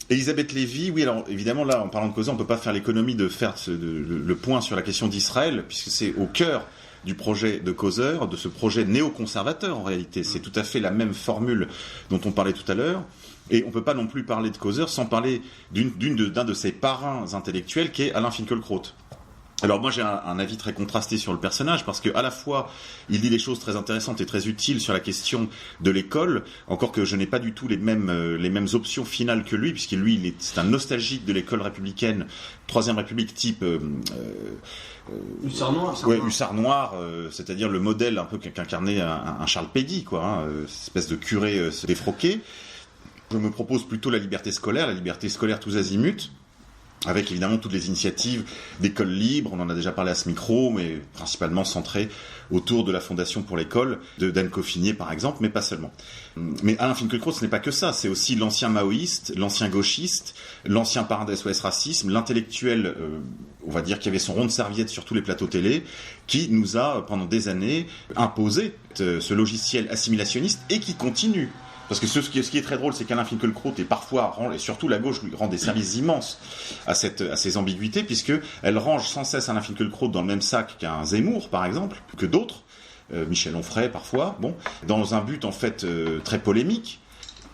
Elisabeth Lévy, oui, alors évidemment là, en parlant de Causeur, on ne peut pas faire l'économie de faire le point sur la question d'Israël, puisque c'est au cœur du projet de Causeur, de ce projet néoconservateur en réalité. C'est tout à fait la même formule dont on parlait tout à l'heure. Et on ne peut pas non plus parler de Causeur sans parler d'un de ses parrains intellectuels qui est Alain Finkielkraut. Alors moi j'ai un avis très contrasté sur le personnage parce que à la fois il dit des choses très intéressantes et très utiles sur la question de l'école, encore que je n'ai pas du tout les mêmes options finales que lui, puisque lui c'est un nostalgique de l'école républicaine, Troisième République type Hussard noir. Hussard noir, c'est-à-dire le modèle un peu qu'incarnait un Charles Péguy, quoi, espèce de curé défroqué. Je me propose plutôt la liberté scolaire tous azimuts, avec évidemment toutes les initiatives d'écoles libres, on en a déjà parlé à ce micro, mais principalement centrées autour de la Fondation pour l'école, d'Anne Coffinier par exemple, mais pas seulement. Mais Alain Finkielkraut, ce n'est pas que ça, c'est aussi l'ancien maoïste, l'ancien gauchiste, l'ancien parrain de SOS Racisme, l'intellectuel, on va dire, qui avait son rond de serviette sur tous les plateaux télé, qui nous a, pendant des années, imposé ce logiciel assimilationniste et qui continue. Parce que ce qui est très drôle, c'est qu'Alain Finkielkraut et parfois, et surtout la gauche, lui rend des services immenses à ces ambiguïtés, puisqu'elle range sans cesse Alain Finkielkraut dans le même sac qu'un Zemmour, par exemple, que d'autres, Michel Onfray parfois, dans un but en fait très polémique.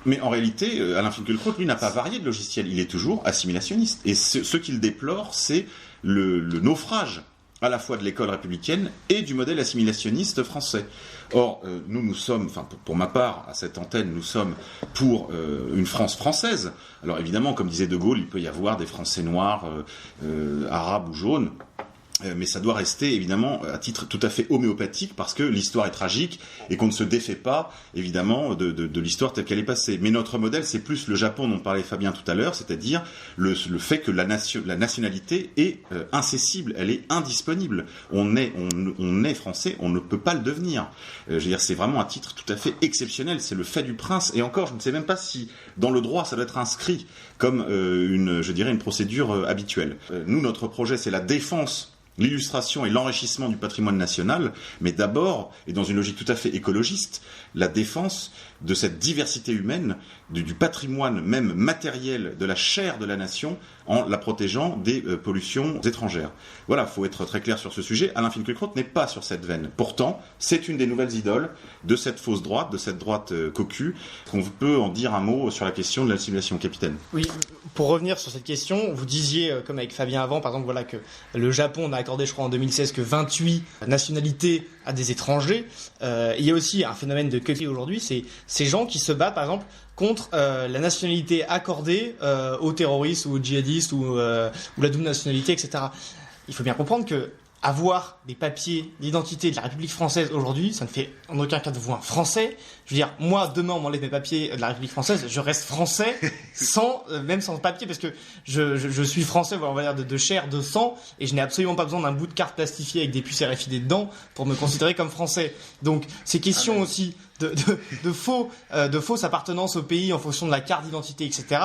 Mais en réalité, Alain Finkielkraut, lui, n'a pas varié de logiciel, il est toujours assimilationniste. Et ce qu'il déplore, c'est le naufrage à la fois de l'école républicaine et du modèle assimilationniste français. Or, nous sommes, enfin pour ma part, à cette antenne, nous sommes pour une France française. Alors évidemment, comme disait De Gaulle, il peut y avoir des Français noirs, arabes ou jaunes, mais ça doit rester évidemment à titre tout à fait homéopathique parce que l'histoire est tragique et qu'on ne se défait pas évidemment de l'histoire telle qu'elle est passée. Mais notre modèle, c'est plus le Japon dont parlait Fabien tout à l'heure, c'est-à-dire le fait que la nationalité est incessible, elle est indisponible. On est français, on ne peut pas le devenir. Je veux dire, c'est vraiment un titre tout à fait exceptionnel, c'est le fait du prince. Et encore, je ne sais même pas si dans le droit ça doit être inscrit comme une procédure habituelle. Nous, notre projet, c'est la défense, l'illustration et l'enrichissement du patrimoine national, mais d'abord, et dans une logique tout à fait écologiste, la défense de cette diversité humaine, du patrimoine même matériel de la chair de la nation, en la protégeant des pollutions étrangères. Voilà, il faut être très clair sur ce sujet. Alain Finkielkraut n'est pas sur cette veine. Pourtant, c'est une des nouvelles idoles de cette fausse droite, de cette droite cocu, qu'on peut en dire un mot sur la question de l'assimilation, capitaine. Oui, pour revenir sur cette question, vous disiez, comme avec Fabien avant, par exemple, voilà, que le Japon, on a accordé, je crois, en 2016, que 28 nationalités à des étrangers. Il y a aussi un phénomène de cocu aujourd'hui, c'est ces gens qui se battent, par exemple, contre la nationalité accordée aux terroristes ou aux djihadistes ou la double nationalité, etc. Il faut bien comprendre que avoir des papiers d'identité de la République française aujourd'hui, ça ne fait en aucun cas de vous un Français. Je veux dire, moi, demain, on m'enlève mes papiers de la République française, je reste Français même sans papier, parce que je suis Français, on va dire, de chair, de sang, et je n'ai absolument pas besoin d'un bout de carte plastifiée avec des puces RFID dedans pour me considérer comme Français. Donc, ces questions aussi de fausse appartenance au pays en fonction de la carte d'identité, etc.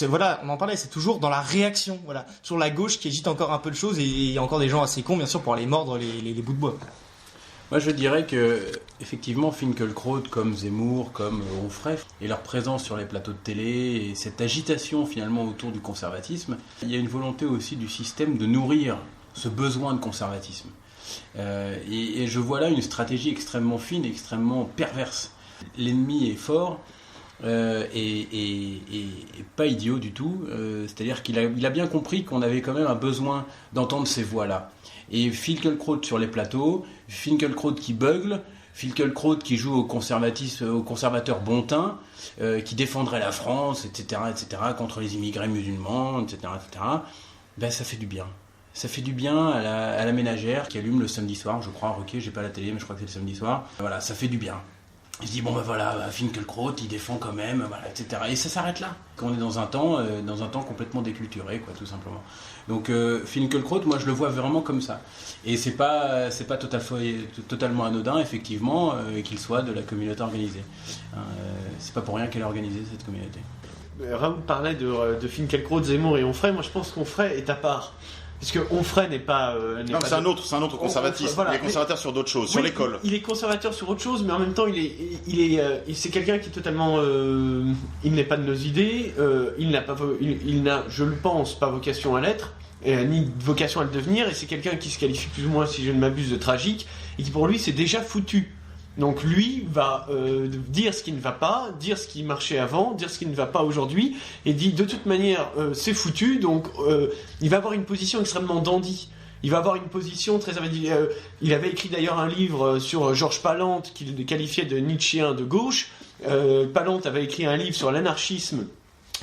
Voilà, on en parlait, c'est toujours dans la réaction, voilà, sur la gauche qui agite encore un peu de choses, et il y a encore des gens assez cons, bien sûr, pour aller mordre les bouts de bois. Moi, je dirais que, effectivement, Finkielkraut, comme Zemmour, comme Onfray, et leur présence sur les plateaux de télé, et cette agitation, finalement, autour du conservatisme, il y a une volonté aussi du système de nourrir ce besoin de conservatisme. Et je vois là une stratégie extrêmement fine, extrêmement perverse. L'ennemi est fort et pas idiot du tout. C'est-à-dire qu'il a bien compris qu'on avait quand même un besoin d'entendre ces voix-là. Et Finkielkraut sur les plateaux, Finkielkraut qui bugle, Finkielkraut qui joue au conservateur bon teint, qui défendrait la France, etc., contre les immigrés musulmans, etc., ben ça fait du bien. Ça fait du bien à la ménagère qui allume le samedi soir, je crois, ok, j'ai pas la télé, mais je crois que c'est le samedi soir. Voilà, ça fait du bien. Il se dit, bon ben voilà, Finkielkraut, il défend quand même, voilà, etc. Et ça s'arrête là. Quand on est dans un temps complètement déculturé, quoi, tout simplement. Donc Finkielkraut, moi je le vois vraiment comme ça. Et c'est pas totalement anodin, effectivement, qu'il soit de la communauté organisée. C'est pas pour rien qu'elle est organisée, cette communauté. Raoul parlait de Finkielkraut, Zemmour et Onfray. Moi je pense qu'Onfray est à part. Parce que Onfray n'est pas... Non, c'est un autre conservatisme. Voilà. Il est conservateur sur d'autres choses, sur l'école. Il est conservateur sur autre chose, mais en même temps, c'est quelqu'un qui est totalement... il n'est pas de nos idées, il n'a, je le pense, pas vocation à l'être, ni vocation à le devenir, et c'est quelqu'un qui se qualifie plus ou moins, si je ne m'abuse, de tragique, et qui pour lui, c'est déjà foutu. Donc lui va dire ce qui ne va pas, dire ce qui marchait avant, dire ce qui ne va pas aujourd'hui, et dit de toute manière c'est foutu, donc il va avoir une position extrêmement dandy. Il va avoir une position très... il avait écrit d'ailleurs un livre sur Georges Palante qu'il qualifiait de Nietzschéen de gauche. Palante avait écrit un livre sur l'anarchisme,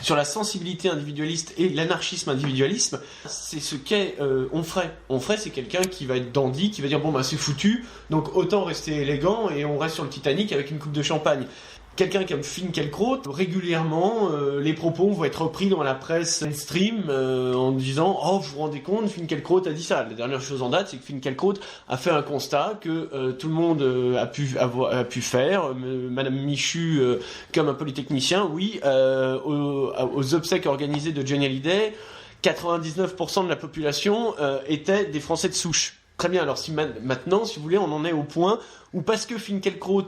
sur la sensibilité individualiste et l'anarchisme individualisme. C'est ce qu'est Onfray. Onfray, c'est quelqu'un qui va être dandy, qui va dire bon bah c'est foutu, donc autant rester élégant et on reste sur le Titanic avec une coupe de champagne. Quelqu'un comme Finkielkraut, régulièrement, les propos vont être repris dans la presse mainstream en disant « Oh, vous vous rendez compte, Finkielkraut a dit ça ». La dernière chose en date, c'est que Finkielkraut a fait un constat que tout le monde a pu faire. Madame Michu, comme un polytechnicien, oui, aux obsèques organisées de Johnny Hallyday, 99% de la population étaient des Français de souche. Très bien, alors maintenant, si vous voulez, on en est au point où parce que Finkielkraut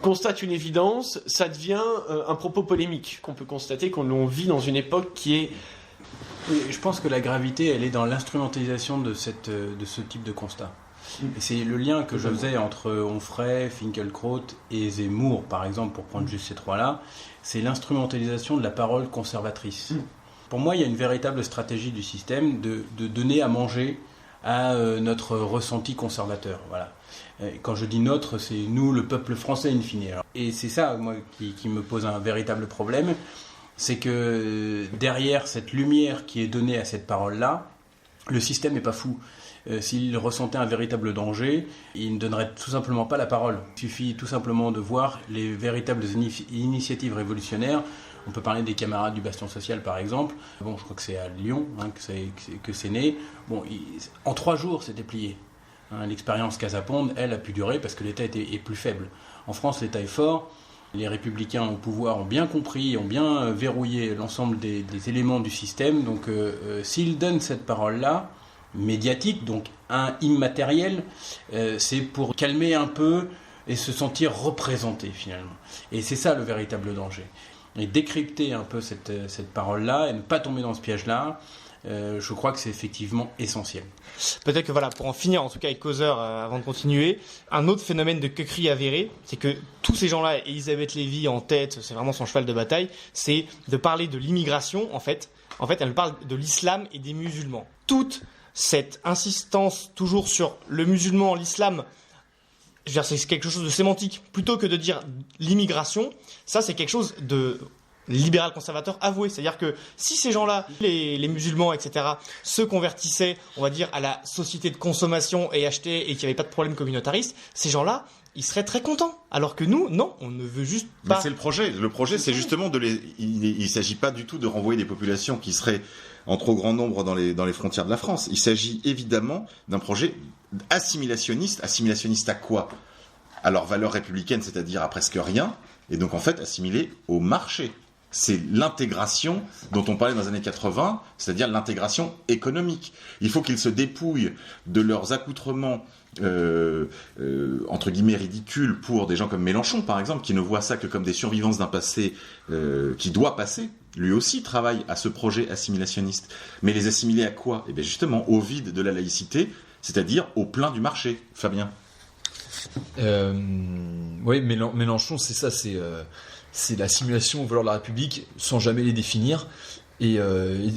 constate une évidence, ça devient un propos polémique. On peut constater qu'on vit dans une époque qui est... Oui, je pense que la gravité, elle est dans l'instrumentalisation de ce type de constat. Et c'est le lien que je faisais entre Onfray, Finkielkraut et Zemmour, par exemple, pour prendre juste ces trois-là, c'est l'instrumentalisation de la parole conservatrice. Pour moi, il y a une véritable stratégie du système de donner à manger à notre ressenti conservateur. Voilà. Quand je dis notre, c'est nous, le peuple français, in fine. Et c'est ça, moi, qui me pose un véritable problème, c'est que derrière cette lumière qui est donnée à cette parole-là, le système n'est pas fou. S'il ressentait un véritable danger, il ne donnerait tout simplement pas la parole. Il suffit tout simplement de voir les véritables initiatives révolutionnaires. On peut parler des camarades du Bastion Social, par exemple. Bon, je crois que c'est à Lyon que c'est né. Bon, en 3 jours, c'était plié. L'expérience Casaponde, elle, a pu durer parce que l'État est plus faible. En France, l'État est fort. Les républicains au pouvoir ont bien compris, ont bien verrouillé l'ensemble des éléments du système. Donc, s'ils donnent cette parole-là, médiatique, donc immatérielle, c'est pour calmer un peu et se sentir représenté, finalement. Et c'est ça le véritable danger. Et décrypter un peu cette parole-là et ne pas tomber dans ce piège-là, je crois que c'est effectivement essentiel. Peut-être que voilà, pour en finir en tout cas avec Causeur, avant de continuer, un autre phénomène de queuerie avéré, c'est que tous ces gens-là, Elisabeth Lévy en tête, c'est vraiment son cheval de bataille, c'est de parler de l'immigration. En fait, elle parle de l'islam et des musulmans. Toute cette insistance toujours sur le musulman, l'islam, je veux dire, c'est quelque chose de sémantique. Plutôt que de dire l'immigration, ça c'est quelque chose de libéral conservateur avoué. C'est-à-dire que si ces gens-là, les musulmans, etc., se convertissaient, on va dire, à la société de consommation et achetaient et qu'il n'y avait pas de problème communautariste, ces gens-là, ils seraient très contents. Alors que nous, non, on ne veut juste pas... Mais c'est le projet. Le projet, c'est justement il ne s'agit pas du tout de renvoyer des populations qui seraient en trop grand nombre dans les frontières de la France. Il s'agit évidemment d'un projet assimilationniste. Assimilationniste à quoi ? À leurs valeurs républicaines, c'est-à-dire à presque rien, et donc en fait assimilé au marché. C'est l'intégration dont on parlait dans les années 80, c'est-à-dire l'intégration économique. Il faut qu'ils se dépouillent de leurs accoutrements entre guillemets ridicules pour des gens comme Mélenchon, par exemple, qui ne voient ça que comme des survivances d'un passé qui doit passer. Lui aussi travaille à ce projet assimilationniste. Mais les assimiler à quoi ? Eh bien justement au vide de la laïcité, c'est-à-dire au plein du marché. Fabien ? Oui, Mélenchon, c'est ça, c'est la simulation aux valeurs de la République sans jamais les définir. Et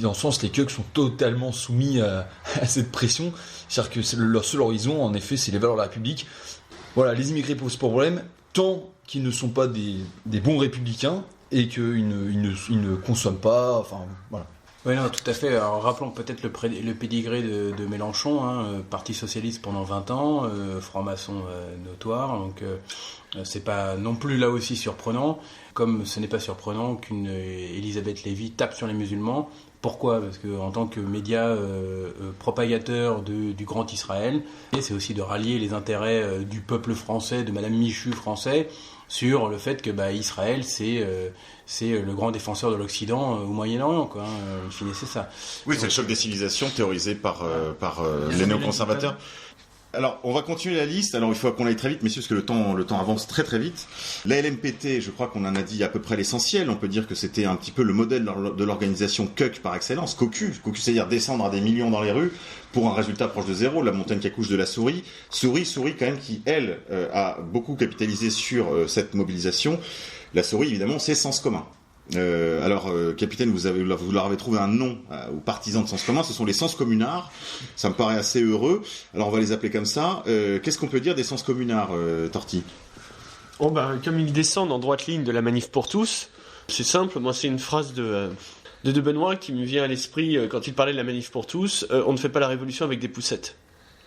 dans ce sens, les queues sont totalement soumis à cette pression. C'est-à-dire que leur seul horizon, en effet, c'est les valeurs de la République. Voilà, les immigrés posent problème tant qu'ils ne sont pas des bons républicains et qu'ils ne consomment pas. Enfin, voilà. Oui, non, tout à fait. Alors, rappelons peut-être le pédigré de Mélenchon, Parti socialiste pendant 20 ans, franc-maçon notoire, donc c'est pas non plus là aussi surprenant, comme ce n'est pas surprenant qu'une Elisabeth Lévy tape sur les musulmans. Pourquoi ? Parce qu'en tant que média propagateur du grand Israël, c'est aussi de rallier les intérêts du peuple français, de Madame Michu français, sur le fait que Israël c'est le grand défenseur de l'Occident au Moyen-Orient, quoi. In fine, c'est ça. Oui, c'est le choc des civilisations théorisé par les néoconservateurs. Alors, on va continuer la liste. Alors, il faut qu'on aille très vite, messieurs, parce que le temps avance très très vite. La LMPT, je crois qu'on en a dit à peu près l'essentiel. On peut dire que c'était un petit peu le modèle de l'organisation CUC par excellence. COCU, c'est-à-dire descendre à des millions dans les rues pour un résultat proche de zéro, la montagne qui accouche de la souris. Souris quand même qui, elle, a beaucoup capitalisé sur cette mobilisation. La souris, évidemment, c'est Sens Commun. Capitaine, vous leur avez trouvé un nom aux partisans de Sens Commun, ce sont les Sens Communards. Ça me paraît assez heureux. Alors on va les appeler comme ça. Qu'est-ce qu'on peut dire des Sens Communards, Torti ? Comme ils descendent en droite ligne de la Manif pour tous, c'est simple. Moi, c'est une phrase de Benoît qui me vient à l'esprit quand il parlait de la Manif pour tous. On ne fait pas la révolution avec des poussettes.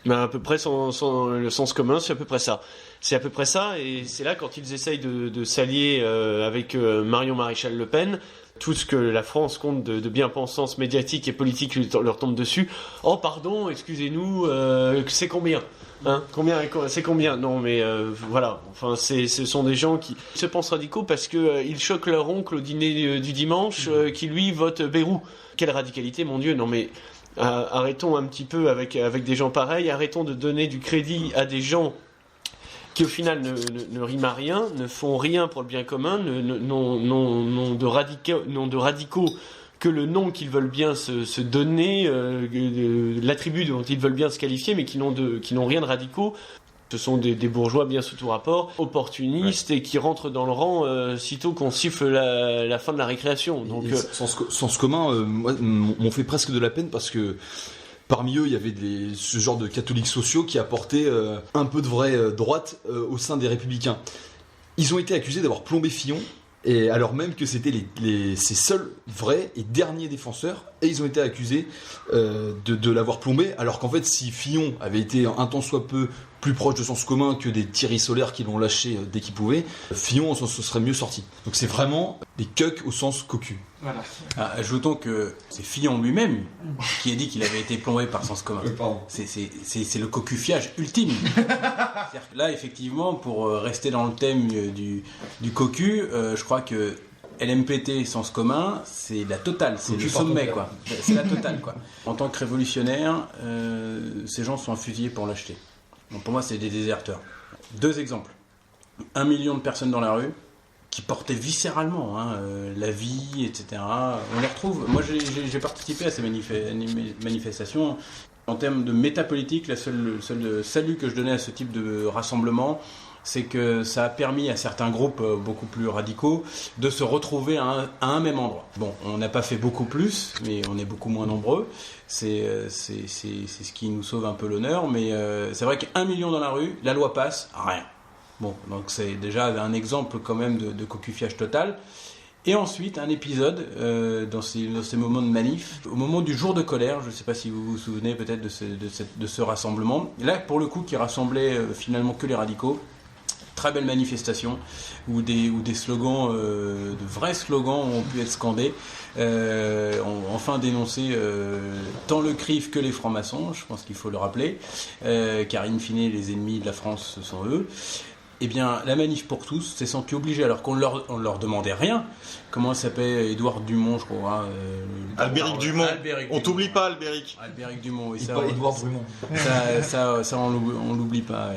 À peu près le sens commun, c'est à peu près ça. C'est à peu près ça, et c'est là quand ils essayent de s'allier avec Marion Maréchal Le Pen, tout ce que la France compte de bien-pensance médiatique et politique leur tombe dessus. Oh pardon, excusez-nous, c'est combien ? C'est combien ? Non, mais voilà. Enfin, ce sont des gens qui se pensent radicaux parce que ils choquent leur oncle au dîner du dimanche, qui lui vote Bayrou. Quelle radicalité, mon Dieu ! Non mais arrêtons un petit peu avec des gens pareils. Arrêtons de donner du crédit à des gens qui au final ne riment à rien, ne font rien pour le bien commun, n'ont de radicaux que le nom qu'ils veulent bien se donner, l'attribut dont ils veulent bien se qualifier, mais qui n'ont rien de radicaux. Ce sont des bourgeois bien sous tout rapport, opportunistes, et qui rentrent dans le rang sitôt qu'on siffle la fin de la récréation. Donc, Sens Commun m'ont fait presque de la peine parce que parmi eux, il y avait ce genre de catholiques sociaux qui apportaient un peu de vraie droite au sein des Républicains. Ils ont été accusés d'avoir plombé Fillon, et alors même que c'était ses seuls vrais et derniers défenseurs, et ils ont été accusés de l'avoir plombé, alors qu'en fait, si Fillon avait été un tant soit peu plus proche de Sens Commun que des Thierry Solaire qui l'ont lâché dès qu'il pouvait, Fillon se serait mieux sorti. Donc c'est vraiment des cucks au sens cocu. Voilà. Ajoutons que c'est Fillon lui-même qui a dit qu'il avait été plombé par Sens Commun. C'est le cocufiage ultime. C'est-à-dire que là, effectivement, pour rester dans le thème du cocu, je crois que LMPT, Sens Commun, c'est la totale, c'est le sommet, quoi. C'est la totale, quoi. En tant que révolutionnaire, ces gens sont fusillés pour l'acheter. Donc pour moi, c'est des déserteurs. 2 exemples. 1 million de personnes dans la rue qui portaient viscéralement la vie, etc. On les retrouve. Moi, j'ai participé à ces manifestations. En termes de métapolitique, le seul salut que je donnais à ce type de rassemblement, c'est que ça a permis à certains groupes beaucoup plus radicaux de se retrouver à un même endroit. Bon, on n'a pas fait beaucoup plus, mais on est beaucoup moins nombreux. C'est ce qui nous sauve un peu l'honneur, mais c'est vrai qu'1 million dans la rue, la loi passe, rien. Bon, donc c'est déjà un exemple quand même de cocufiage total. Et ensuite, un épisode dans ces moments de manif, au moment du jour de colère, je ne sais pas si vous vous souvenez peut-être de ce rassemblement, et là pour le coup qui rassemblait finalement que les radicaux. Très belle manifestation où des slogans, de vrais slogans ont pu être scandés, ont enfin dénoncé tant le CRIF que les francs-maçons, je pense qu'il faut le rappeler, car in fine les ennemis de la France ce sont eux. Eh bien, la Manif pour tous s'est sentie obligée, alors qu'on leur demandait rien. Comment ça s'appelle, Édouard Dumont, je crois. Albéric Dumont. On t'oublie pas, Albéric. Albéric Dumont, oui. Édouard Dumont. Ça on l'oublie pas.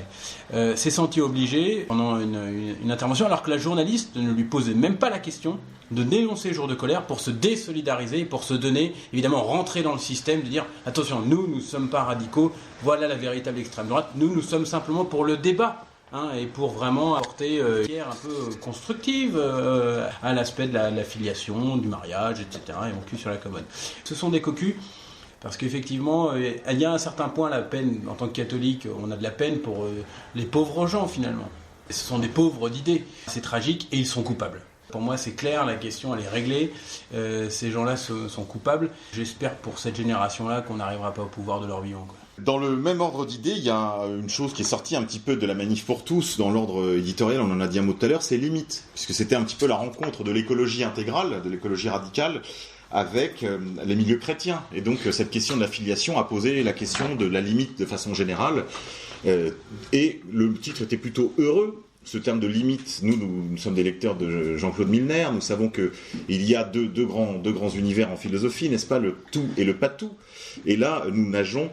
Ouais. S'est senti obligé pendant une intervention, alors que la journaliste ne lui posait même pas la question de dénoncer le jour de colère pour se désolidariser, pour se donner, évidemment, rentrer dans le système, de dire attention, nous ne sommes pas radicaux, voilà la véritable extrême droite, nous sommes simplement pour le débat. Et pour vraiment apporter une pierre un peu constructive à l'aspect de la filiation, du mariage, etc. Et on cul sur la commode. Ce sont des cocus, parce qu'effectivement, il y a un certain point, la peine, en tant que catholique, on a de la peine pour les pauvres gens, finalement. Et ce sont des pauvres d'idées. C'est tragique et ils sont coupables. Pour moi, c'est clair, la question, elle est réglée. Ces gens-là sont coupables. J'espère pour cette génération-là qu'on n'arrivera pas au pouvoir de leur vivant, quoi. Dans le même ordre d'idées, il y a une chose qui est sortie un petit peu de la Manif pour tous dans l'ordre éditorial, on en a dit un mot tout à l'heure, c'est Limites, puisque c'était un petit peu la rencontre de l'écologie intégrale, de l'écologie radicale, avec les milieux chrétiens. Et donc cette question de la filiation a posé la question de la limite de façon générale. Et le titre était plutôt heureux, ce terme de limite, nous sommes des lecteurs de Jean-Claude Milner, nous savons qu'il y a deux grands univers en philosophie, n'est-ce pas, le tout et le pas tout. Et là, nous nageons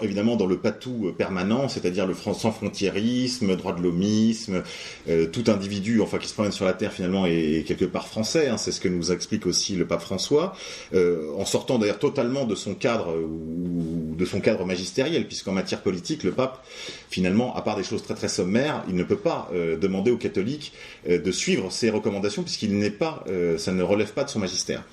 évidemment dans le patou permanent, c'est-à-dire le sans frontiérisme, droit de l'homisme, tout individu qui se promène sur la terre finalement est quelque part français, c'est ce que nous explique aussi le pape François, en sortant d'ailleurs totalement de son cadre ou de son cadre magistériel, puisqu'en matière politique, le pape finalement, à part des choses très très sommaires, il ne peut pas demander aux catholiques de suivre ses recommandations, puisqu'il n'est pas, ça ne relève pas de son magistère.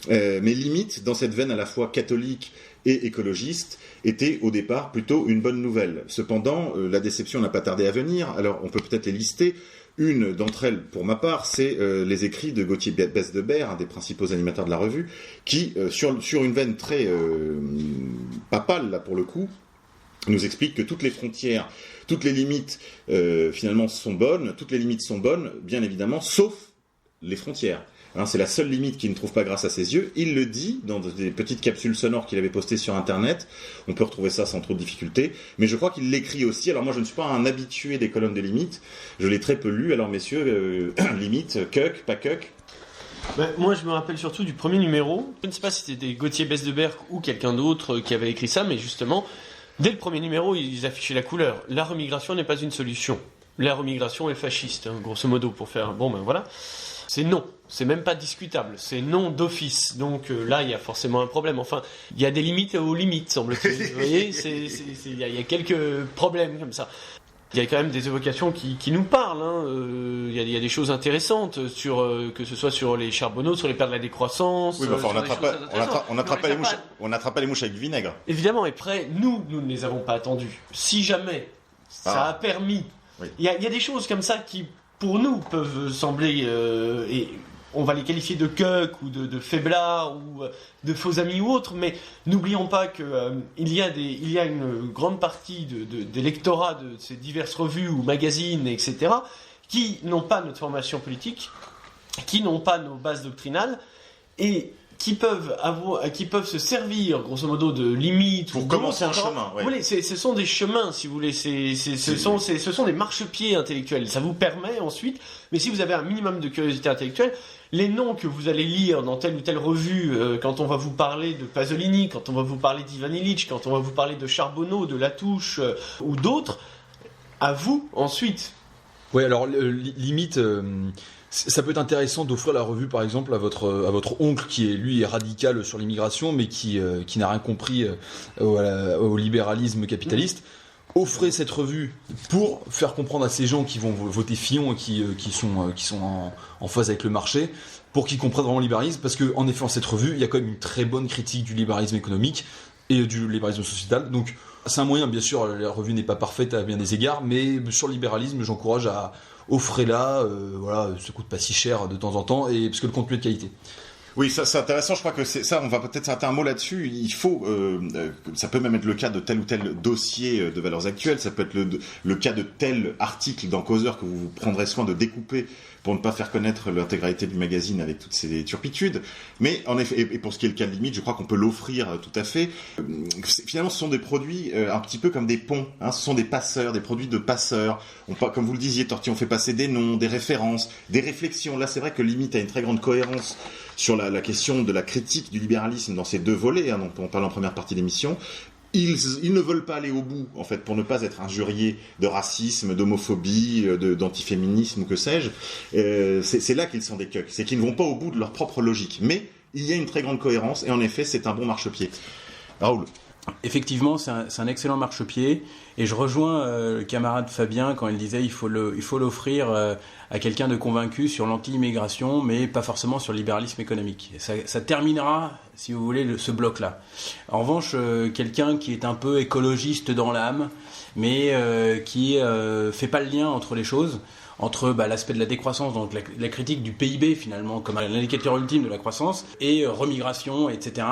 Mais limite, dans cette veine à la fois catholique et écologiste, était au départ plutôt une bonne nouvelle. Cependant, la déception n'a pas tardé à venir. Alors, on peut peut-être les lister. Une d'entre elles, pour ma part, c'est les écrits de Gauthier Besse-de-Berre, un des principaux animateurs de la revue, qui, sur une veine très papale, là, pour le coup, nous explique que toutes les frontières, toutes les limites, finalement, sont bonnes. Toutes les limites sont bonnes, bien évidemment, sauf les frontières. C'est la seule limite qu'il ne trouve pas grâce à ses yeux. Il le dit dans des petites capsules sonores qu'il avait postées sur Internet. On peut retrouver ça sans trop de difficulté. Mais je crois qu'il l'écrit aussi. Alors moi, je ne suis pas un habitué des colonnes de limites. Je l'ai très peu lu. Alors messieurs, limite, cuck, pas cuck. Moi, je me rappelle surtout du premier numéro. Je ne sais pas si c'était Gauthier Besse-de-Berre ou quelqu'un d'autre qui avait écrit ça, mais justement, dès le premier numéro, ils affichaient la couleur. La remigration n'est pas une solution. La remigration est fasciste, grosso modo, pour faire... voilà. C'est non, c'est même pas discutable, c'est non d'office. Donc là, il y a forcément un problème. Enfin, il y a des limites aux limites, semble-t-il. Vous voyez, il y a quelques problèmes comme ça. Il y a quand même des évocations qui nous parlent. Il y a des choses intéressantes, que ce soit sur les charbonneaux, sur les pertes de la décroissance. Oui, on n'attrape pas les mouches avec du vinaigre. Évidemment, et après, nous ne les avons pas attendus. Si jamais ça a permis... Oui. Il y a des choses comme ça qui... pour nous, peuvent sembler, et on va les qualifier de cuck ou de faiblards ou de faux amis ou autres, mais n'oublions pas qu'il y a une grande partie des lectorats de ces diverses revues ou magazines, etc., qui n'ont pas notre formation politique, qui n'ont pas nos bases doctrinales, et qui peuvent se servir, grosso modo, de limites. Pour commencer un chemin, ouais. Vous voulez, ce sont des chemins, si vous voulez, ce sont des marchepieds intellectuels. Ça vous permet ensuite, mais si vous avez un minimum de curiosité intellectuelle, les noms que vous allez lire dans telle ou telle revue, quand on va vous parler de Pasolini, quand on va vous parler d'Ivan Illich, quand on va vous parler de Charbonneau, de Latouche, ou d'autres, à vous, ensuite. Oui, alors, limite... ça peut être intéressant d'offrir la revue, par exemple, à votre oncle qui est radical sur l'immigration, mais qui n'a rien compris au libéralisme capitaliste. Offrez cette revue pour faire comprendre à ces gens qui vont voter Fillon et qui sont en phase avec le marché, pour qu'ils comprennent vraiment le libéralisme, parce qu'en effet, dans cette revue, il y a quand même une très bonne critique du libéralisme économique et du libéralisme sociétal. Donc, c'est un moyen, bien sûr, la revue n'est pas parfaite à bien des égards, mais sur le libéralisme, j'encourage à offrez-la, ça coûte pas si cher de temps en temps, et parce que le contenu est de qualité. Oui, ça c'est intéressant. Je crois que c'est ça. On va peut-être s'arrêter un mot là-dessus. Il faut, ça peut même être le cas de tel ou tel dossier de Valeurs Actuelles. Ça peut être le cas de tel article dans Causeur que vous prendrez soin de découper pour ne pas faire connaître l'intégralité du magazine avec toutes ces turpitudes. Mais en effet, et pour ce qui est le cas de limite, je crois qu'on peut l'offrir tout à fait. Finalement, ce sont des produits un petit peu comme des ponts. Ce sont des passeurs, des produits de passeurs. Comme vous le disiez, Torti, on fait passer des noms, des références, des réflexions. Là, c'est vrai que Limite a une très grande cohérence sur la question de la critique du libéralisme dans ces deux volets, dont on parle en première partie de l'émission. Ils ne veulent pas aller au bout, en fait, pour ne pas être injuriés de racisme, d'homophobie, d'antiféminisme ou que sais-je. C'est là qu'ils sont des cucks. C'est qu'ils ne vont pas au bout de leur propre logique. Mais il y a une très grande cohérence, et en effet, c'est un bon marchepied. Raoul. Effectivement, c'est un excellent marchepied, et je rejoins le camarade Fabien quand il disait il faut l'offrir à quelqu'un de convaincu sur l'anti-immigration, mais pas forcément sur le libéralisme économique. Ça terminera, si vous voulez, ce bloc-là. En revanche, quelqu'un qui est un peu écologiste dans l'âme, mais qui fait pas le lien entre les choses, entre l'aspect de la décroissance, donc la critique du PIB finalement comme l'indicateur ultime de la croissance, et remigration, etc.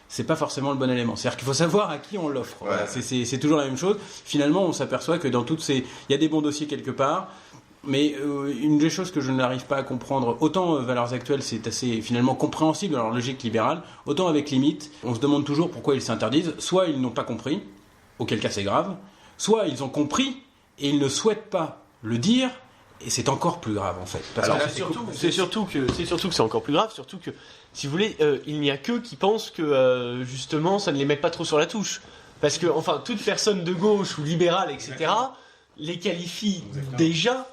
C'est pas forcément le bon élément. C'est-à-dire qu'il faut savoir à qui on l'offre. Ouais. Voilà, c'est toujours la même chose. Finalement, on s'aperçoit que dans toutes ces... Il y a des bons dossiers quelque part, mais une des choses que je n'arrive pas à comprendre, autant Valeurs Actuelles, c'est assez finalement compréhensible dans leur logique libérale, autant avec Limite, on se demande toujours pourquoi ils s'interdisent. Soit ils n'ont pas compris, auquel cas c'est grave, soit ils ont compris et ils ne souhaitent pas le dire, et c'est encore plus grave en fait. Parce Alors, que c'est surtout que c'est encore plus grave, surtout que, si vous voulez, il n'y a qu'eux qui pensent que, justement, ça ne les met pas trop sur la touche. Parce que, enfin, toute personne de gauche ou libérale, etc., les qualifie déjà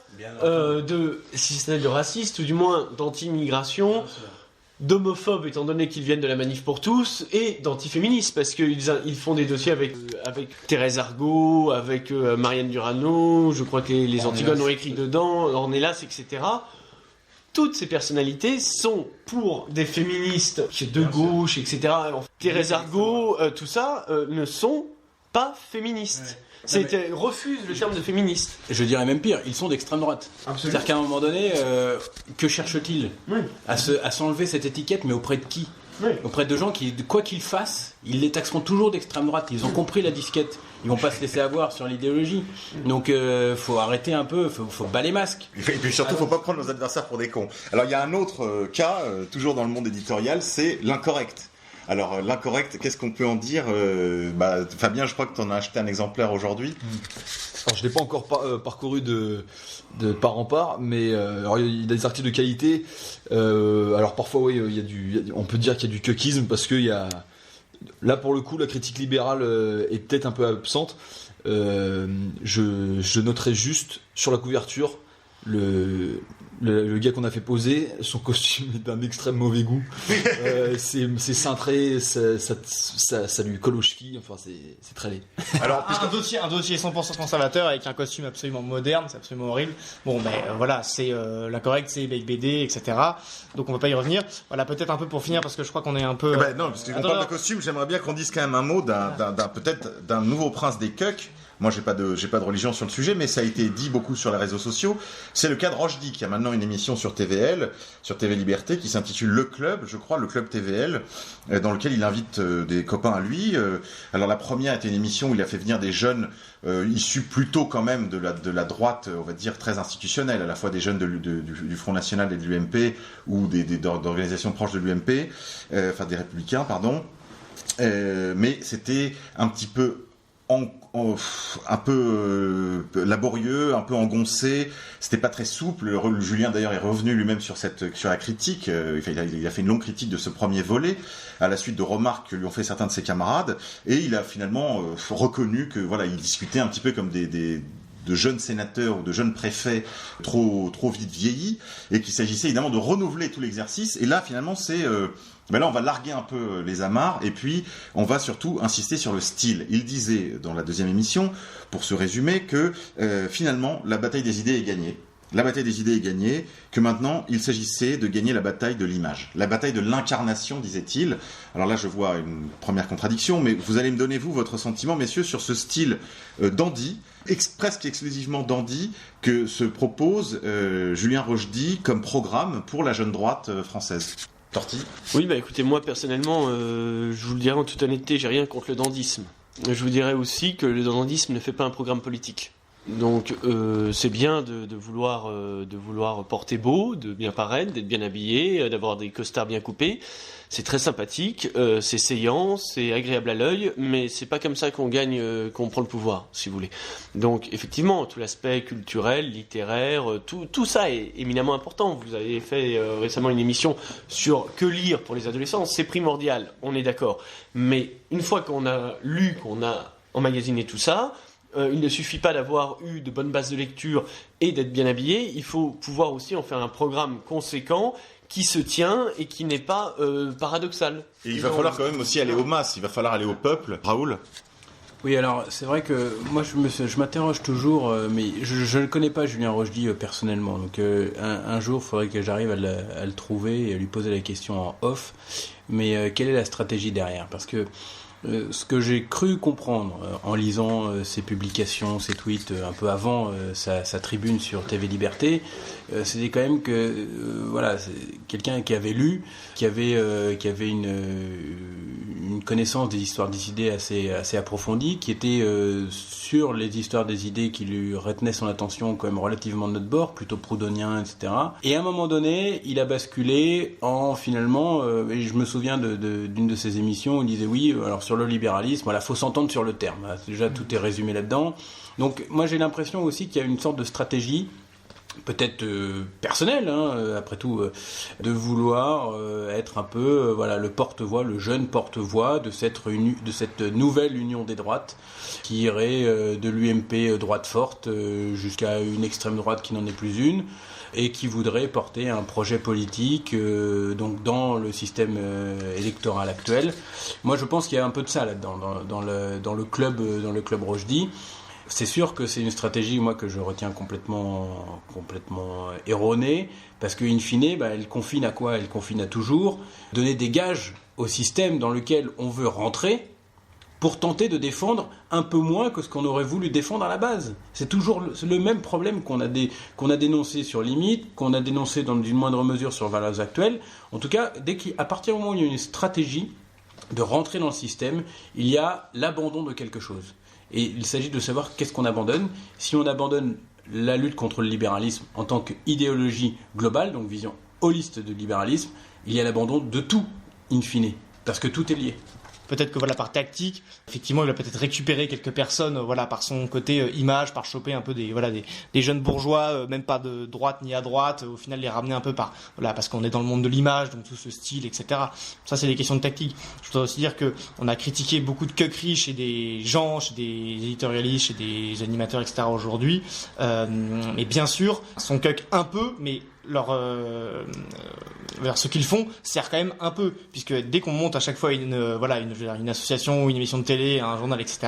si ce n'est de racistes, ou du moins d'anti-immigration, d'homophobes, étant donné qu'ils viennent de la Manif pour tous, et d'antiféministes, parce qu'ils font des dossiers avec Thérèse Argot, avec Marianne Durano, je crois que les Antigones ont écrit dedans, Ornelas, etc. Toutes ces personnalités sont pour des féministes de gauche, etc. Thérèse Argot, tout ça, ne sont pas féministes. Refuse le terme de féministe. Je dirais même pire, ils sont d'extrême droite. Absolument. C'est-à-dire qu'à un moment donné, que cherchent-ils à s'enlever cette étiquette, mais auprès de qui ? Auprès de gens qui, quoi qu'ils fassent, ils les taxeront toujours d'extrême droite. Ils ont compris la disquette. Ils vont pas se laisser avoir sur l'idéologie. Donc, faut arrêter un peu, faut bas les masques. Et puis surtout, faut pas prendre nos adversaires pour des cons. Alors, il y a un autre cas, toujours dans le monde éditorial, c'est l'incorrect. Alors, l'incorrect, qu'est-ce qu'on peut en dire Fabien, je crois que tu en as acheté un exemplaire aujourd'hui. Alors, je l'ai pas encore parcouru de part en part, mais alors, il y a des articles de qualité. Alors parfois, oui, on peut dire qu'il y a du cuckisme parce que là pour le coup, la critique libérale est peut-être un peu absente. Je noterai juste sur la couverture le gars qu'on a fait poser, son costume est d'un extrême mauvais goût. C'est cintré, ça lui colle aux chevilles, enfin c'est très laid. Alors, un dossier 100% conservateur avec un costume absolument moderne, c'est absolument horrible. Bon, voilà, c'est l'incorrect, c'est BD, etc. Donc on va pas y revenir. Voilà, peut-être un peu pour finir parce que je crois qu'on est un peu. Non, parce qu'on parle de costume, j'aimerais bien qu'on dise quand même un mot d'un nouveau prince des cucks. Moi, j'ai pas de religion sur le sujet, mais ça a été dit beaucoup sur les réseaux sociaux. C'est le cas de Rochdy, qui a maintenant une émission sur TVL, sur TV Liberté, qui s'intitule Le Club, je crois, le Club TVL, dans lequel il invite des copains à lui. Alors, la première était une émission où il a fait venir des jeunes issus plutôt quand même de la droite, on va dire, très institutionnelle, à la fois des jeunes du Front National et de l'UMP, ou d'organisations proches de l'UMP, enfin des Républicains, pardon. Mais c'était un petit peu un peu laborieux, un peu engoncé, c'était pas très souple. Julien d'ailleurs est revenu lui-même sur la critique, il a fait une longue critique de ce premier volet à la suite de remarques que lui ont fait certains de ses camarades, et il a finalement reconnu que voilà, il discutait un petit peu comme de jeunes sénateurs ou de jeunes préfets trop vite vieillis, et qu'il s'agissait évidemment de renouveler tout l'exercice. Et là finalement là on va larguer un peu les amarres, et puis on va surtout insister sur le style. Il disait dans la deuxième émission, pour se résumer, que finalement la bataille des idées est gagnée. La bataille des idées est gagnée, que maintenant il s'agissait de gagner la bataille de l'image, la bataille de l'incarnation, disait-il. Alors là je vois une première contradiction, mais vous allez me donner votre sentiment, messieurs, sur ce style dandy, presque exclusivement dandy, que se propose Julien Rochdy comme programme pour la jeune droite française. Torti. Oui, écoutez, moi personnellement, je vous le dirais en toute honnêteté, j'ai rien contre le dandysme. Je vous dirais aussi que le dandysme ne fait pas un programme politique. Donc c'est bien de vouloir porter beau, de bien paraître, d'être bien habillé, d'avoir des costards bien coupés. C'est très sympathique, c'est saillant, c'est agréable à l'œil, mais c'est pas comme ça qu'on prend le pouvoir, si vous voulez. Donc effectivement, tout l'aspect culturel, littéraire, tout ça est éminemment important. Vous avez fait récemment une émission sur que lire pour les adolescents, c'est primordial, on est d'accord. Mais une fois qu'on a lu, qu'on a emmagasiné tout ça, il ne suffit pas d'avoir eu de bonnes bases de lecture et d'être bien habillé, il faut pouvoir aussi en faire un programme conséquent qui se tient et qui n'est pas paradoxal. Et il va falloir quand même aussi aller aux masses, il va falloir aller au peuple. Raoul ? Oui, alors c'est vrai que moi je m'interroge toujours, mais je ne connais pas Julien Rochdy personnellement, donc un jour il faudrait que j'arrive à le trouver et à lui poser la question en off, mais quelle est la stratégie derrière ? Parce que ce que j'ai cru comprendre en lisant ses publications, ses tweets un peu avant sa tribune sur TV Liberté, c'était quand même que voilà, c'est quelqu'un qui avait lu, qui avait une connaissance des histoires des idées assez approfondie, qui était sur les histoires des idées qui lui retenaient son attention quand même relativement de notre bord, plutôt proudhonien, etc. Et à un moment donné, il a basculé en finalement, et je me souviens d'une de ses émissions, il disait oui, alors sur le libéralisme, voilà, faut s'entendre sur le terme. Déjà, tout est résumé là-dedans. Donc moi j'ai l'impression aussi qu'il y a une sorte de stratégie, peut-être personnelle, après tout, de vouloir être un peu le porte-voix, le jeune porte-voix de cette nouvelle union des droites qui irait de l'UMP droite forte jusqu'à une extrême droite qui n'en est plus une, et qui voudrait porter un projet politique donc dans le système électoral actuel. Moi je pense qu'il y a un peu de ça là-dedans, dans le club Rochdy. C'est sûr que c'est une stratégie, moi, que je retiens complètement erronée, parce qu'in fine, elle confine à quoi ? Elle confine à toujours donner des gages au système dans lequel on veut rentrer pour tenter de défendre un peu moins que ce qu'on aurait voulu défendre à la base. C'est toujours le même problème qu'on a dénoncé sur Limite, qu'on a dénoncé dans une moindre mesure sur Valeurs Actuelles. En tout cas, à partir du moment où il y a une stratégie de rentrer dans le système, il y a l'abandon de quelque chose. Et il s'agit de savoir qu'est-ce qu'on abandonne. Si on abandonne la lutte contre le libéralisme en tant qu'idéologie globale, donc vision holiste de libéralisme, il y a l'abandon de tout, in fine, parce que tout est lié. Peut-être que par tactique, effectivement, il va peut-être récupérer quelques personnes, par son côté image, par choper un peu des jeunes bourgeois, même pas de droite ni à droite, au final les ramener un peu parce qu'on est dans le monde de l'image, donc tout ce style, etc. Ça, c'est des questions de tactique. Je voudrais aussi dire que on a critiqué beaucoup de cuequeries chez des gens, chez des éditorialistes, chez des animateurs, etc. aujourd'hui. Mais bien sûr, son cueque un peu, mais ce qu'ils font sert quand même un peu, puisque dès qu'on monte à chaque fois une association ou une émission de télé, un journal, etc.,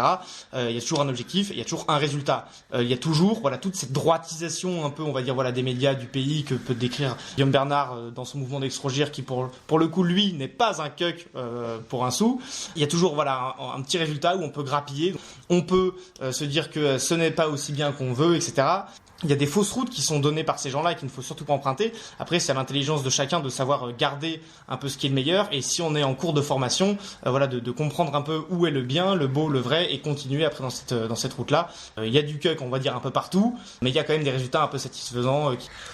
il y a toujours un objectif, il y a toujours un résultat, il y a toujours toute cette droitisation un peu, on va dire, des médias du pays que peut décrire Guillaume Bernard dans son mouvement d'Extrogir, qui pour le coup lui n'est pas un cueuk pour un sou. Il y a toujours un petit résultat où on peut grappiller, on peut se dire que ce n'est pas aussi bien qu'on veut, etc. Il y a des fausses routes qui sont données par ces gens-là et qu'il ne faut surtout pas emprunter. Après, c'est à l'intelligence de chacun de savoir garder un peu ce qui est le meilleur. Et si on est en cours de formation, de comprendre un peu où est le bien, le beau, le vrai, et continuer après dans cette route-là. Il y a du cueuk, on va dire, un peu partout, mais il y a quand même des résultats un peu satisfaisants.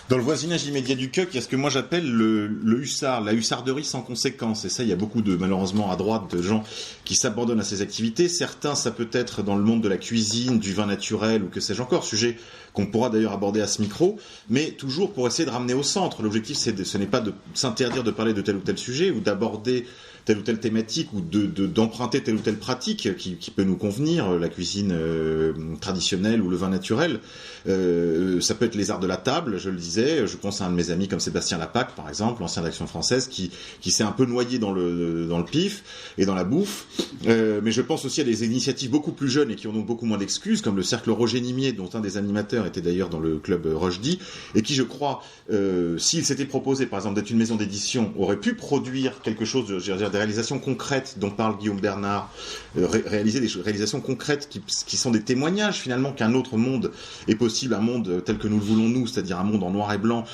Dans le voisinage immédiat du cueuk, il y a ce que moi j'appelle le hussard, la hussarderie sans conséquence. Et ça, il y a beaucoup malheureusement à droite, de gens qui s'abandonnent à ces activités. Certains, ça peut être dans le monde de la cuisine, du vin naturel ou que sais-je encore, sujet qu'on pourra d'ailleurs aborder à ce micro, mais toujours pour essayer de ramener au centre. L'objectif, ce n'est pas de s'interdire de parler de tel ou tel sujet ou d'aborder telle ou telle thématique ou d'emprunter telle ou telle pratique qui peut nous convenir, la cuisine traditionnelle ou le vin naturel. Ça peut être les arts de la table, je le disais. Je pense à un de mes amis comme Sébastien Lapac, par exemple, l'ancien d'Action Française, qui s'est un peu noyé dans le pif et dans la bouffe. Mais je pense aussi à des initiatives beaucoup plus jeunes et qui ont donc beaucoup moins d'excuses, comme le cercle Roger Nimier, dont un des animateurs était d'ailleurs dans le club Rochdy, et qui, je crois, s'il s'était proposé, par exemple, d'être une maison d'édition, aurait pu produire quelque chose des réalisations concrètes dont parle Guillaume Bernard, réaliser des réalisations concrètes qui sont des témoignages finalement qu'un autre monde est possible, un monde tel que nous le voulons nous, c'est-à-dire un monde en noir et blanc.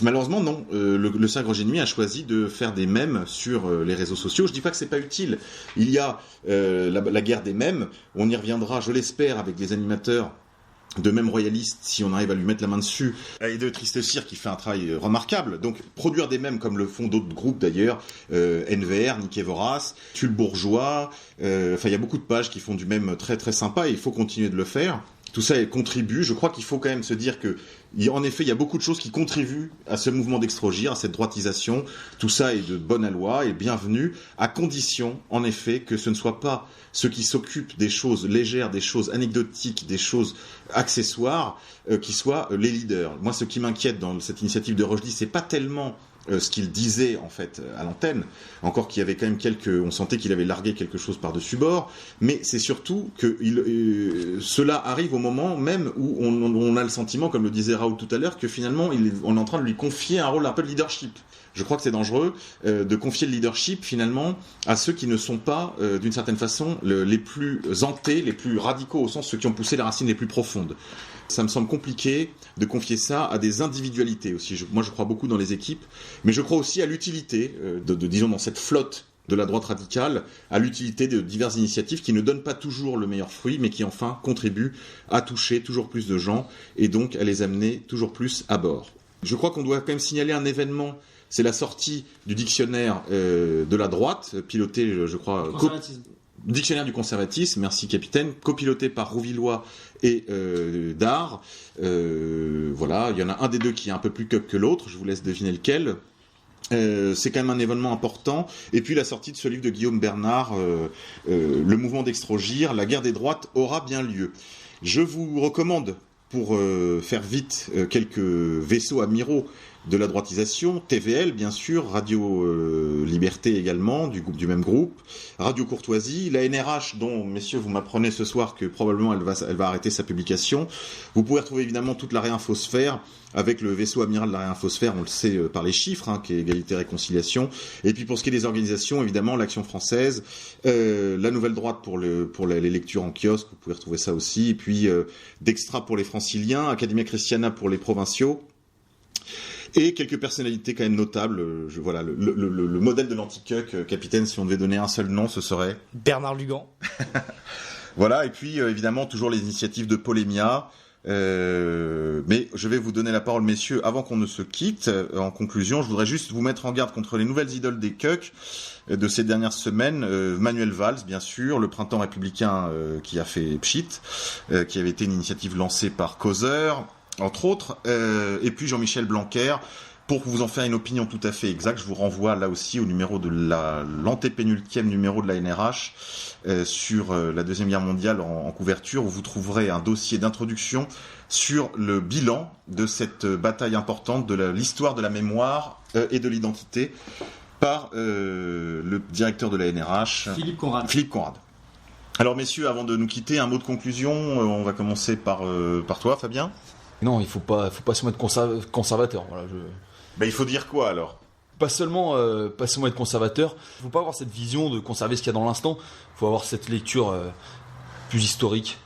Malheureusement non, le cercle Roger Nimier a choisi de faire des mèmes sur les réseaux sociaux. Je dis pas que c'est pas utile. Il y a la guerre des mèmes, on y reviendra, je l'espère, avec des animateurs de même royaliste, si on arrive à lui mettre la main dessus, et de Triste Cire qui fait un travail remarquable. Donc produire des mèmes comme le font d'autres groupes d'ailleurs, NVR, Nick Vorace, Tulle Bourgeois, il y a beaucoup de pages qui font du mème très très sympa et il faut continuer de le faire. Tout ça contribue. Je crois qu'il faut quand même se dire que, en effet, il y a beaucoup de choses qui contribuent à ce mouvement d'Extrogir, à cette droitisation. Tout ça est de bonne loi et bienvenu, à condition, en effet, que ce ne soit pas ceux qui s'occupent des choses légères, des choses anecdotiques, des choses accessoires, qui soient les leaders. Moi, ce qui m'inquiète dans cette initiative de Rochdy, c'est pas tellement ce qu'il disait en fait à l'antenne, encore qu'il y avait quand même on sentait qu'il avait largué quelque chose par-dessus bord, mais c'est surtout que cela arrive au moment même où on a le sentiment, comme le disait Raoul tout à l'heure, que finalement on est en train de lui confier un rôle un peu de leadership. Je crois que c'est dangereux de confier le leadership finalement à ceux qui ne sont pas d'une certaine façon les plus hantés, les plus radicaux, au sens ceux qui ont poussé les racines les plus profondes. Ça me semble compliqué de confier ça à des individualités aussi. Moi, je crois beaucoup dans les équipes, mais je crois aussi à l'utilité, disons, dans cette flotte de la droite radicale, à l'utilité de diverses initiatives qui ne donnent pas toujours le meilleur fruit, mais qui enfin contribuent à toucher toujours plus de gens et donc à les amener toujours plus à bord. Je crois qu'on doit quand même signaler un événement. C'est la sortie du dictionnaire de la droite, piloté, je crois... Dictionnaire du conservatisme, merci capitaine, copiloté par Rouvillois et Dard. Voilà, il y en a un des deux qui est un peu plus que l'autre, je vous laisse deviner lequel. C'est quand même un événement important. Et puis la sortie de ce livre de Guillaume Bernard, Le mouvement d'Extrogir, la guerre des droites aura bien lieu. Je vous recommande, pour faire vite, quelques vaisseaux amiraux de la droitisation, TVL bien sûr, Radio Liberté également, du même groupe, Radio Courtoisie, la NRH dont, messieurs, vous m'apprenez ce soir que probablement elle va arrêter sa publication. Vous pouvez retrouver évidemment toute la réinfosphère, avec le vaisseau amiral de la réinfosphère, on le sait par les chiffres, qui est Égalité Réconciliation. Et puis pour ce qui est des organisations, évidemment, l'Action française, la Nouvelle Droite pour les lectures en kiosque, vous pouvez retrouver ça aussi. Et puis Dextra pour les franciliens, Academia Christiana pour les provinciaux. Et quelques personnalités quand même notables. Voilà, le modèle de l'anti-cuck, capitaine, si on devait donner un seul nom, ce serait Bernard Lugan. Voilà, et puis évidemment toujours les initiatives de Polémia. Mais je vais vous donner la parole, messieurs, avant qu'on ne se quitte. En conclusion, je voudrais juste vous mettre en garde contre les nouvelles idoles des cucks de ces dernières semaines. Manuel Valls, bien sûr, le Printemps républicain qui a fait pchit, qui avait été une initiative lancée par Causeur, entre autres, et puis Jean-Michel Blanquer. Pour vous en faire une opinion tout à fait exacte, je vous renvoie là aussi au numéro de l'antépénultième numéro de la NRH sur la Deuxième Guerre mondiale en couverture, où vous trouverez un dossier d'introduction sur le bilan de cette bataille importante de l'histoire de la mémoire et de l'identité par le directeur de la NRH, Philippe Conrad. Alors messieurs, avant de nous quitter, un mot de conclusion. On va commencer par toi, Fabien. Non, il faut pas se mettre conservateur. Voilà, Il faut dire quoi alors ? Pas seulement être conservateur. Il faut pas avoir cette vision de conserver ce qu'il y a dans l'instant. Il faut avoir cette lecture plus historique.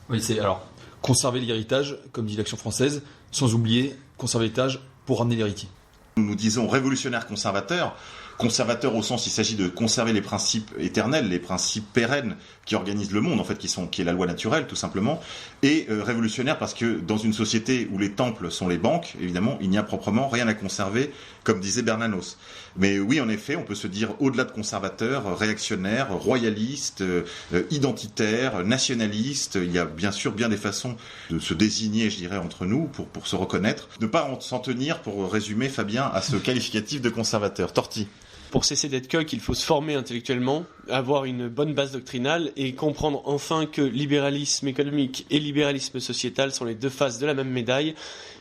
Oui, c'est alors conserver l'héritage, comme dit l'Action française, sans oublier conserver l'héritage pour ramener l'héritier. Nous disons révolutionnaire conservateur. Conservateur au sens, il s'agit de conserver les principes éternels, les principes pérennes qui organisent le monde, en fait, qui est la loi naturelle, tout simplement. Et révolutionnaire parce que dans une société où les temples sont les banques, évidemment, il n'y a proprement rien à conserver, comme disait Bernanos. Mais oui, en effet, on peut se dire au-delà de conservateur, réactionnaire, royaliste, identitaire, nationaliste. Il y a bien sûr bien des façons de se désigner, je dirais, entre nous pour se reconnaître. Ne pas s'en tenir, pour résumer, Fabien, à ce qualificatif de conservateur. Torti. Pour cesser d'être cuck, il faut se former intellectuellement, avoir une bonne base doctrinale et comprendre enfin que libéralisme économique et libéralisme sociétal sont les deux faces de la même médaille.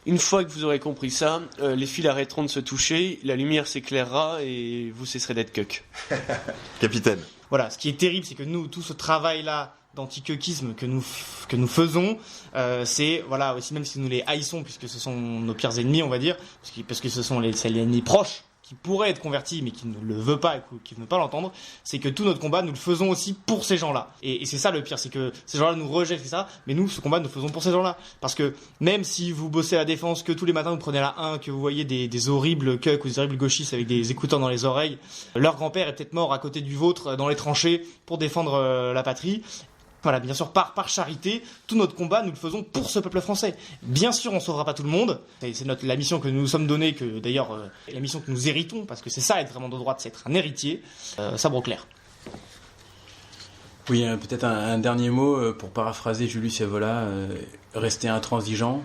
Une fois que vous aurez compris ça, les fils arrêteront de se toucher, la lumière s'éclairera et vous cesserez d'être cuck. Capitaine. Voilà, ce qui est terrible, c'est que nous, tout ce travail-là d'anti-cuckisme que nous faisons, c'est, voilà, aussi même si nous les haïssons, puisque ce sont nos pires ennemis, on va dire, parce que ce sont les ennemis proches, qui pourrait être converti mais qui ne le veut pas et qui ne veut pas l'entendre, c'est que tout notre combat, nous le faisons aussi pour ces gens-là. Et c'est ça le pire, c'est que ces gens-là nous rejettent, c'est ça, mais nous, ce combat, nous le faisons pour ces gens-là. Parce que même si vous bossez à la défense, que tous les matins vous prenez la 1, que vous voyez des horribles cucks ou des horribles gauchistes avec des écouteurs dans les oreilles, leur grand-père est peut-être mort à côté du vôtre dans les tranchées pour défendre la patrie. Voilà, bien sûr, par charité, tout notre combat, nous le faisons pour ce peuple français. Bien sûr, on ne sauvera pas tout le monde. C'est la mission que nous nous sommes donnée, que d'ailleurs, la mission que nous héritons, parce que c'est ça, être vraiment de droite, c'est être un héritier. Sabre clair. Oui, peut-être un dernier mot pour paraphraser Julius Evola, restez intransigeant.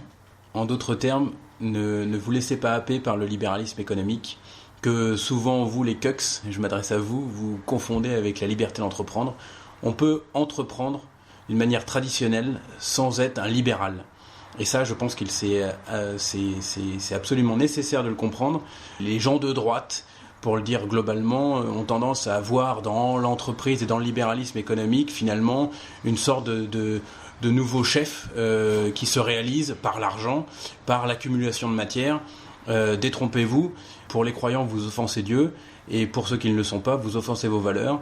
En d'autres termes, ne vous laissez pas happer par le libéralisme économique, que souvent, vous, les cucks, je m'adresse à vous, vous confondez avec la liberté d'entreprendre. On peut entreprendre d'une manière traditionnelle sans être un libéral. Et ça, je pense que c'est absolument nécessaire de le comprendre. Les gens de droite, pour le dire globalement, ont tendance à voir dans l'entreprise et dans le libéralisme économique, finalement, une sorte de nouveau chef qui se réalise par l'argent, par l'accumulation de matière. Détrompez-vous, pour les croyants, vous offensez Dieu. Et pour ceux qui ne le sont pas, vous offensez vos valeurs.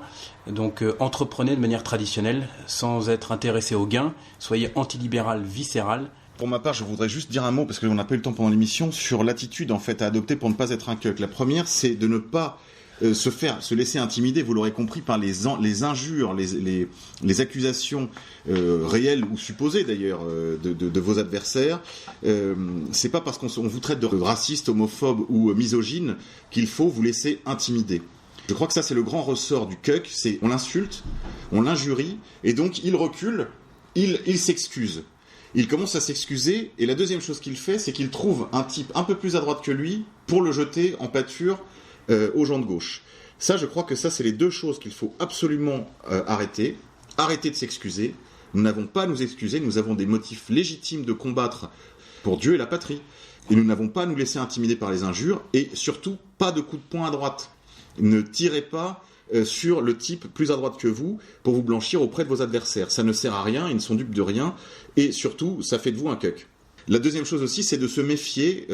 Donc entreprenez de manière traditionnelle, sans être intéressé au gain. Soyez antilibéral, viscéral. Pour ma part, je voudrais juste dire un mot, parce qu'on n'a pas eu le temps pendant l'émission, sur l'attitude en fait à adopter pour ne pas être un cuck. La première, c'est de ne pas se laisser intimider, vous l'aurez compris, par les injures, les accusations réelles ou supposées d'ailleurs de vos adversaires. C'est pas parce qu'on vous traite de raciste, homophobe ou misogyne qu'il faut vous laisser intimider. Je crois que ça, c'est le grand ressort du cuck, c'est on l'insulte, on l'injurie, et donc il recule, il s'excuse. Il commence à s'excuser, et la deuxième chose qu'il fait, c'est qu'il trouve un type un peu plus à droite que lui pour le jeter en pâture aux gens de gauche. Ça, je crois que ça, c'est les deux choses qu'il faut absolument arrêter. Arrêter de s'excuser. Nous n'avons pas à nous excuser, nous avons des motifs légitimes de combattre pour Dieu et la patrie. Et nous n'avons pas à nous laisser intimider par les injures, et surtout, pas de coups de poing à droite. Ne tirez pas sur le type plus à droite que vous pour vous blanchir auprès de vos adversaires. Ça ne sert à rien, ils ne sont dupes de rien, et surtout, ça fait de vous un cuck. La deuxième chose aussi, c'est de se méfier.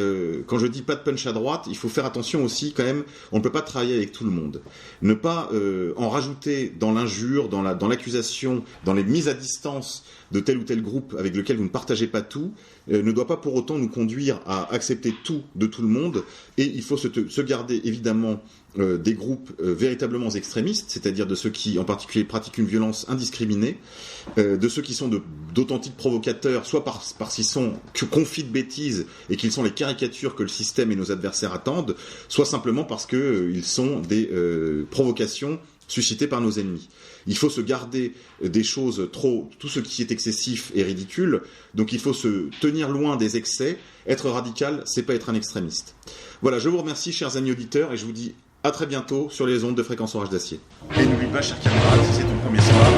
Quand je dis pas de punch à droite, il faut faire attention aussi quand même, on ne peut pas travailler avec tout le monde. Ne pas en rajouter dans l'injure, dans l'accusation, dans les mises à distance de tel ou tel groupe avec lequel vous ne partagez pas tout, ne doit pas pour autant nous conduire à accepter tout de tout le monde. Et il faut se garder évidemment des groupes véritablement extrémistes, c'est-à-dire de ceux qui en particulier pratiquent une violence indiscriminée, de ceux qui sont d'authentiques provocateurs, soit parce qu'ils sont confits de bêtises et qu'ils sont les caricatures que le système et nos adversaires attendent, soit simplement parce qu'ils sont des provocations suscitées par nos ennemis. Il faut se garder des choses tout ce qui est excessif et ridicule, donc il faut se tenir loin des excès. Être radical, c'est pas être un extrémiste. Voilà, je vous remercie, chers amis auditeurs, et je vous dis à très bientôt sur les ondes de Fréquence Orage d'Acier. Et n'oublie pas, cher camarade, si c'est ton premier soir,